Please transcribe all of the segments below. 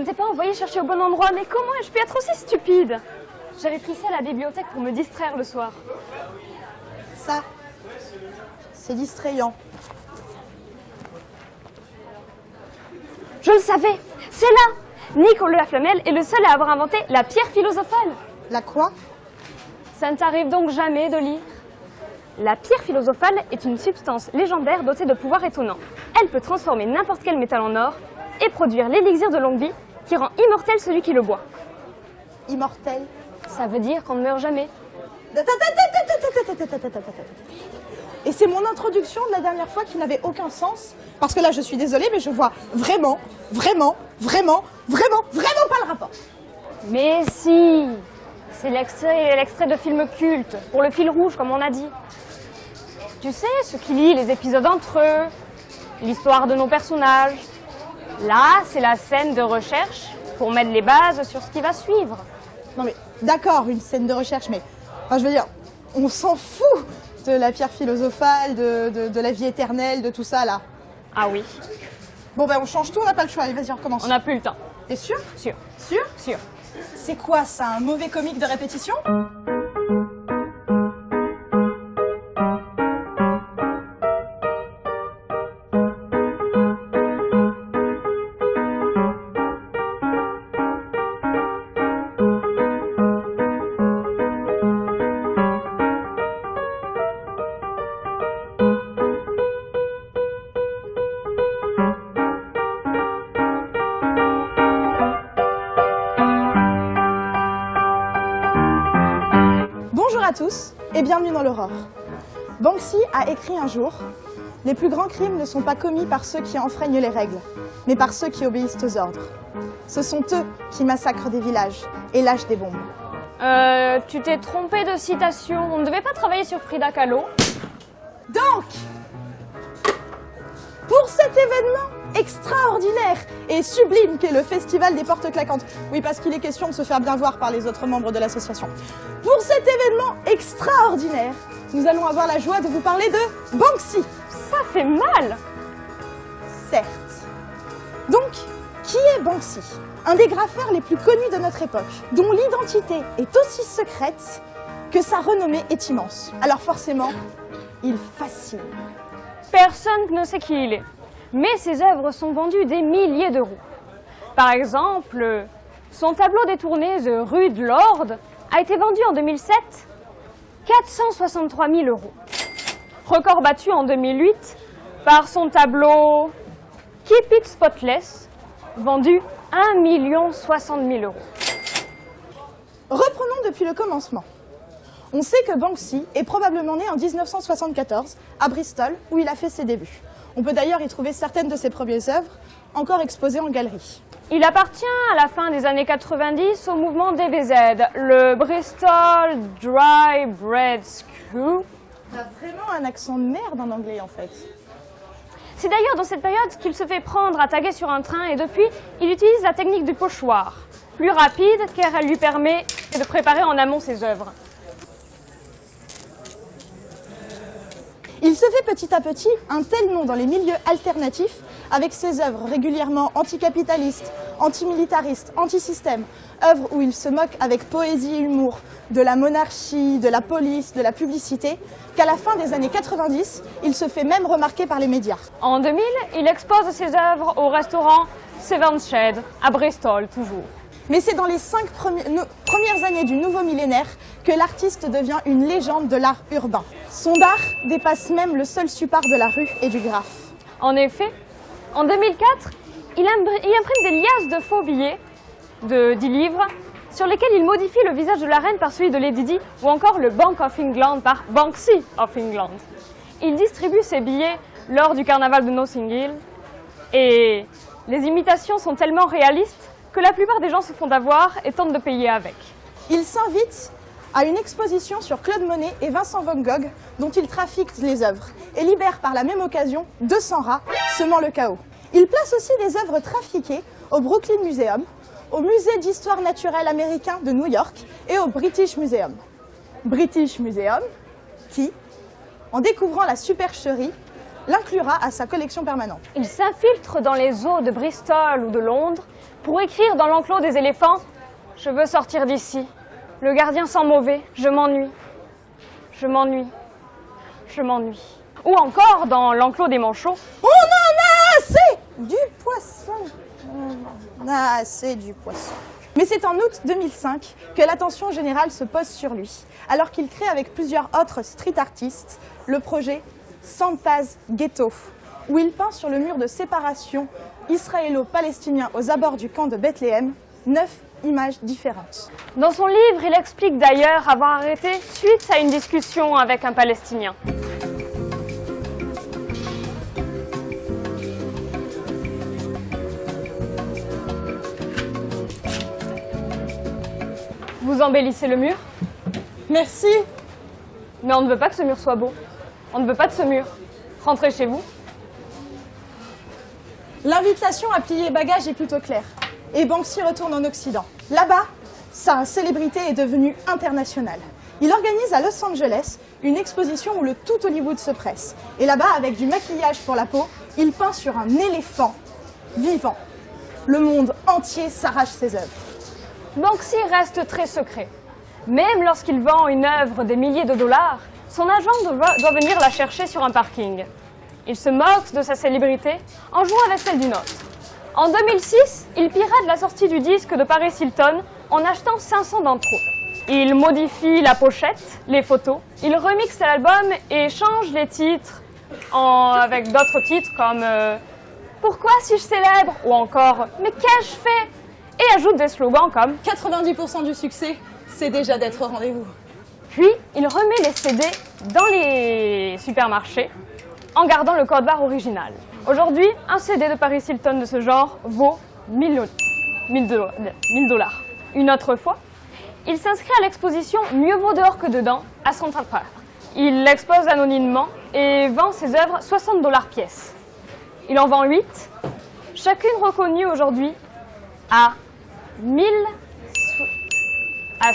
t'ai pas envoyé chercher au bon endroit, mais comment ai-je pu être aussi stupide? J'avais pris ça à la bibliothèque pour me distraire le soir. Ça, c'est distrayant. Je le savais, c'est là! Nicolas Flamel est le seul à avoir inventé la pierre philosophale. La quoi? Ça ne t'arrive donc jamais de lire? La pierre philosophale est une substance légendaire dotée de pouvoirs étonnants. Elle peut transformer n'importe quel métal en or et produire l'élixir de longue vie qui rend immortel celui qui le boit. Immortel? Ça veut dire qu'on ne meurt jamais. Et c'est mon introduction de la dernière fois qui n'avait aucun sens. Parce que là, je suis désolée, mais je vois vraiment pas le rapport. Mais si! C'est l'extrait de film culte, pour le fil rouge, comme on a dit. Tu sais, ce qui lie les épisodes entre eux, l'histoire de nos personnages. Là, c'est la scène de recherche pour mettre les bases sur ce qui va suivre. Non mais, d'accord, une scène de recherche, mais... Enfin, je veux dire, on s'en fout de la pierre philosophale, de la vie éternelle, de tout ça, là. Ah oui. Bon, ben, on change tout, on n'a pas le choix. Allez, vas-y, on recommence. On n'a plus le temps. T'es sûr? Sûr. Sûr? Sûr. C'est quoi, ça, un mauvais comique de répétition? Bonjour à tous et bienvenue dans l'Aurore. Banksy a écrit un jour « Les plus grands crimes ne sont pas commis par ceux qui enfreignent les règles, mais par ceux qui obéissent aux ordres. Ce sont eux qui massacrent des villages et lâchent des bombes. » Tu t'es trompé de citation. On ne devait pas travailler sur Frida Kahlo. Donc, pour cet événement extraordinaire et sublime qu'est le Festival des Portes Claquantes, oui, parce qu'il est question de se faire bien voir par les autres membres de l'association. Pour cet événement extraordinaire, nous allons avoir la joie de vous parler de Banksy. Ça fait mal! Certes. Donc, qui est Banksy? Un des graffeurs les plus connus de notre époque, dont l'identité est aussi secrète que sa renommée est immense. Alors forcément, il fascine. Personne ne sait qui il est. Mais ses œuvres sont vendues des milliers d'euros. Par exemple, son tableau détourné The Rude Lord a été vendu en 2007 463 000 euros. Record battu en 2008 par son tableau Keep It Spotless, vendu 1 060 000 euros. Reprenons depuis le commencement. On sait que Banksy est probablement né en 1974 à Bristol, où il a fait ses débuts. On peut d'ailleurs y trouver certaines de ses premières œuvres, encore exposées en galerie. Il appartient à la fin des années 90 au mouvement DBZ, le Bristol Dry Bread School. T'as vraiment un accent de merde en anglais en fait. C'est d'ailleurs dans cette période qu'il se fait prendre à taguer sur un train et depuis, il utilise la technique du pochoir, plus rapide car elle lui permet de préparer en amont ses œuvres. Il se fait petit à petit un tel nom dans les milieux alternatifs avec ses œuvres régulièrement anticapitalistes, antimilitaristes, antisystème, œuvres où il se moque avec poésie et humour de la monarchie, de la police, de la publicité, qu'à la fin des années 90, il se fait même remarquer par les médias. En 2000, il expose ses œuvres au restaurant Seventh Shade, à Bristol toujours. Mais c'est dans les 5 premières années du nouveau millénaire que l'artiste devient une légende de l'art urbain. Son art dépasse même le seul support de la rue et du graphe. En effet, en 2004, il imprime des liasses de faux billets de 10 livres sur lesquels il modifie le visage de la reine par celui de Lady Di ou encore le Bank of England par Banksy of England. Il distribue ses billets lors du carnaval de Notting Hill et les imitations sont tellement réalistes que la plupart des gens se font avoir et tentent de payer avec. Il s'invite à une exposition sur Claude Monet et Vincent Van Gogh dont il trafique les œuvres et libère par la même occasion 200 rats semant le chaos. Il place aussi des œuvres trafiquées au Brooklyn Museum, au Musée d'histoire naturelle américain de New York et au British Museum. British Museum qui, en découvrant la supercherie, l'inclura à sa collection permanente. Il s'infiltre dans les eaux de Bristol ou de Londres pour écrire dans l'enclos des éléphants « Je veux sortir d'ici. Le gardien sent mauvais. Je m'ennuie. Je m'ennuie. Je m'ennuie. » Ou encore dans l'enclos des manchots « On en a assez du poisson. On a assez du poisson. » Mais c'est en août 2005 que l'attention générale se pose sur lui, alors qu'il crée avec plusieurs autres street artistes le projet Santa's Ghetto, où il peint sur le mur de séparation israélo-palestinien aux abords du camp de Bethléem 9 images différentes. Dans son livre, il explique d'ailleurs avoir arrêté suite à une discussion avec un Palestinien. Vous embellissez le mur, Merci. mais on ne veut pas que ce mur soit beau. On ne veut pas de ce mur. Rentrez chez vous. L'invitation à plier bagages est plutôt claire. Et Banksy retourne en Occident. Là-bas, sa célébrité est devenue internationale. Il organise à Los Angeles une exposition où le tout Hollywood se presse. Et là-bas, avec du maquillage pour la peau, il peint sur un éléphant vivant. Le monde entier s'arrache ses œuvres. Banksy reste très secret. Même lorsqu'il vend une œuvre des milliers de dollars, son agent doit venir la chercher sur un parking. Il se moque de sa célébrité en jouant avec celle d'une autre. En 2006, il pirate la sortie du disque de Paris Hilton en achetant 500 d'entre eux. Il modifie la pochette, les photos, il remixe l'album et change les titres avec d'autres titres comme Pourquoi suis-je célèbre ou encore Mais qu'ai-je fait? Et ajoute des slogans comme 90% du succès, c'est déjà d'être au rendez-vous. Puis, il remet les CD dans les supermarchés en gardant le code barre original. Aujourd'hui, un CD de Paris Hilton de ce genre vaut 1000 $. Une autre fois, il s'inscrit à l'exposition Mieux vaut dehors que dedans à Central Park. Il l'expose anonymement et vend ses œuvres 60 $ pièce. Il en vend 8, chacune reconnue aujourd'hui à 1000 à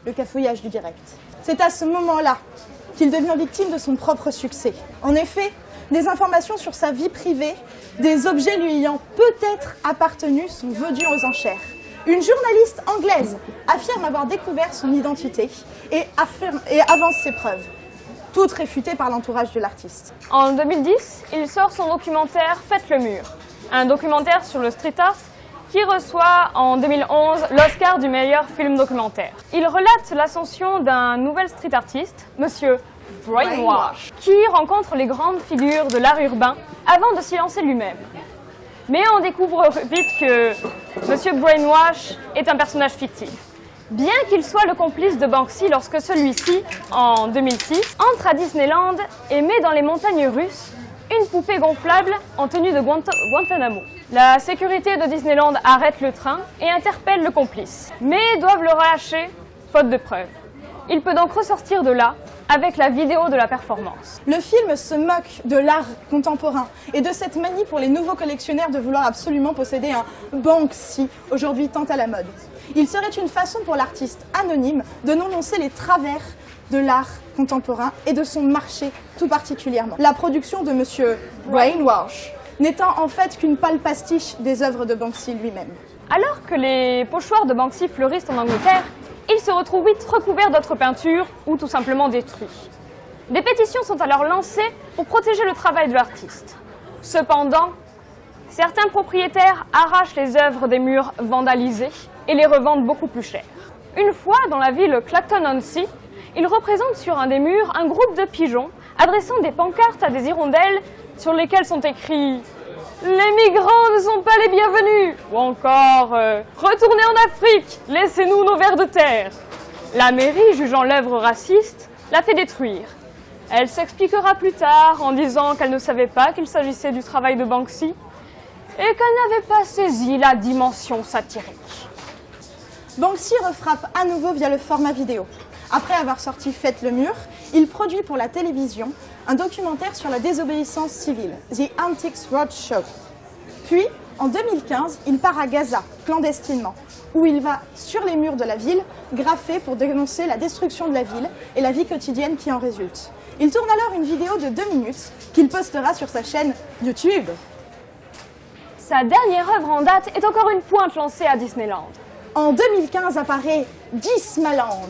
le cafouillage du direct. C'est à ce moment-là qu'il devient victime de son propre succès. En effet, des informations sur sa vie privée, des objets lui ayant peut-être appartenu sont vendus aux enchères. Une journaliste anglaise affirme avoir découvert son identité et avance ses preuves, toutes réfutées par l'entourage de l'artiste. En 2010, il sort son documentaire Faites le mur, un documentaire sur le street art qui reçoit en 2011 l'Oscar du meilleur film documentaire. Il relate l'ascension d'un nouvel street artiste, Monsieur Brainwash, qui rencontre les grandes figures de l'art urbain avant de s'y lancer lui-même. Mais on découvre vite que Monsieur Brainwash est un personnage fictif. Bien qu'il soit le complice de Banksy lorsque celui-ci, en 2006, entre à Disneyland et met dans les montagnes russes une poupée gonflable en tenue de Guantanamo. La sécurité de Disneyland arrête le train et interpelle le complice, mais doivent le relâcher, faute de preuves. Il peut donc ressortir de là avec la vidéo de la performance. Le film se moque de l'art contemporain et de cette manie pour les nouveaux collectionneurs de vouloir absolument posséder un Banksy, aujourd'hui tant à la mode. Il serait une façon pour l'artiste anonyme de dénoncer les travers de l'art contemporain et de son marché tout particulièrement. La production de Monsieur Brainwash n'étant en fait qu'une pâle pastiche des œuvres de Banksy lui-même. Alors que les pochoirs de Banksy fleurissent en Angleterre, il se retrouve vite recouvert d'autres peintures ou tout simplement détruit. Des pétitions sont alors lancées pour protéger le travail de l'artiste. Cependant, certains propriétaires arrachent les œuvres des murs vandalisés et les revendent beaucoup plus cher. Une fois dans la ville Clacton-on-Sea, il représente sur un des murs un groupe de pigeons adressant des pancartes à des hirondelles sur lesquelles sont écrits « Les migrants ne sont pas les bienvenus » ou encore « Retournez en Afrique, laissez-nous nos vers de terre ». La mairie, jugeant l'œuvre raciste, l'a fait détruire. Elle s'expliquera plus tard en disant qu'elle ne savait pas qu'il s'agissait du travail de Banksy et qu'elle n'avait pas saisi la dimension satirique. Banksy refrappe à nouveau via le format vidéo. Après avoir sorti Faites le mur, il produit pour la télévision un documentaire sur la désobéissance civile, The Antiques Roadshow. Puis, En 2015, il part à Gaza, clandestinement, où il va sur les murs de la ville, graffer pour dénoncer la destruction de la ville et la vie quotidienne qui en résulte. Il tourne alors une vidéo de 2 minutes qu'il postera sur sa chaîne YouTube. Sa dernière œuvre en date est encore une pointe lancée à Disneyland. En 2015 apparaît Dismaland,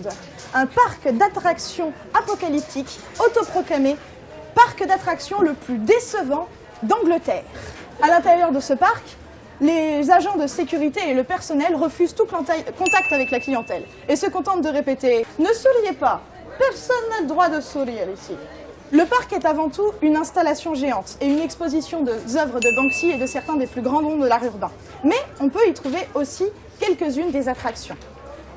un parc d'attractions apocalyptique autoproclamé parc d'attractions le plus décevant d'Angleterre. À l'intérieur de ce parc, les agents de sécurité et le personnel refusent tout contact avec la clientèle et se contentent de répéter « Ne souriez pas, personne n'a le droit de sourire ici ». Le parc est avant tout une installation géante et une exposition d'œuvres de Banksy et de certains des plus grands noms de l'art urbain. Mais on peut y trouver aussi quelques-unes des attractions.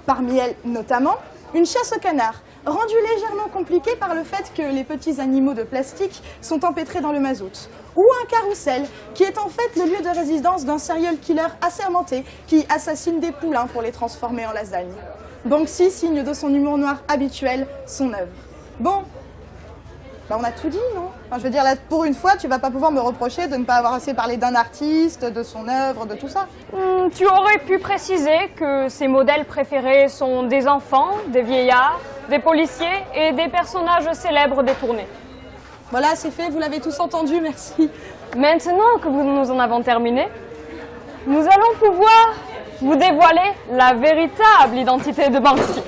Parmi elles, notamment, une chasse au canard, rendue légèrement compliquée par le fait que les petits animaux de plastique sont empêtrés dans le mazout. Ou un carrousel, qui est en fait le lieu de résidence d'un serial killer assermenté qui assassine des poulains pour les transformer en lasagne. Banksy signe de son humour noir habituel son œuvre. Bon, on a tout dit, non? Enfin, je veux dire, là, pour une fois, tu vas pas pouvoir me reprocher de ne pas avoir assez parlé d'un artiste, de son œuvre, de tout ça. Tu aurais pu préciser que ses modèles préférés sont des enfants, des vieillards, des policiers et des personnages célèbres détournés. Voilà, c'est fait, vous l'avez tous entendu, merci. Maintenant que nous en avons terminé, nous allons pouvoir vous dévoiler la véritable identité de Banksy.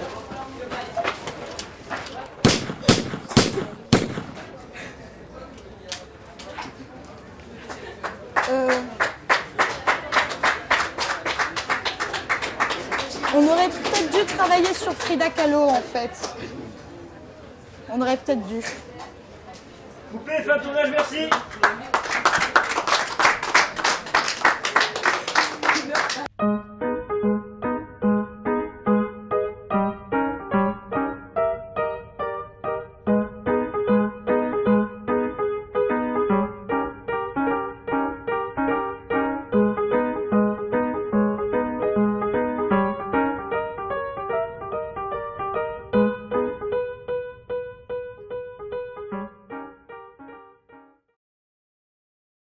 On aurait peut-être dû travailler sur Frida Kahlo, en fait. On aurait peut-être dû. Coupez, fin de tournage, merci.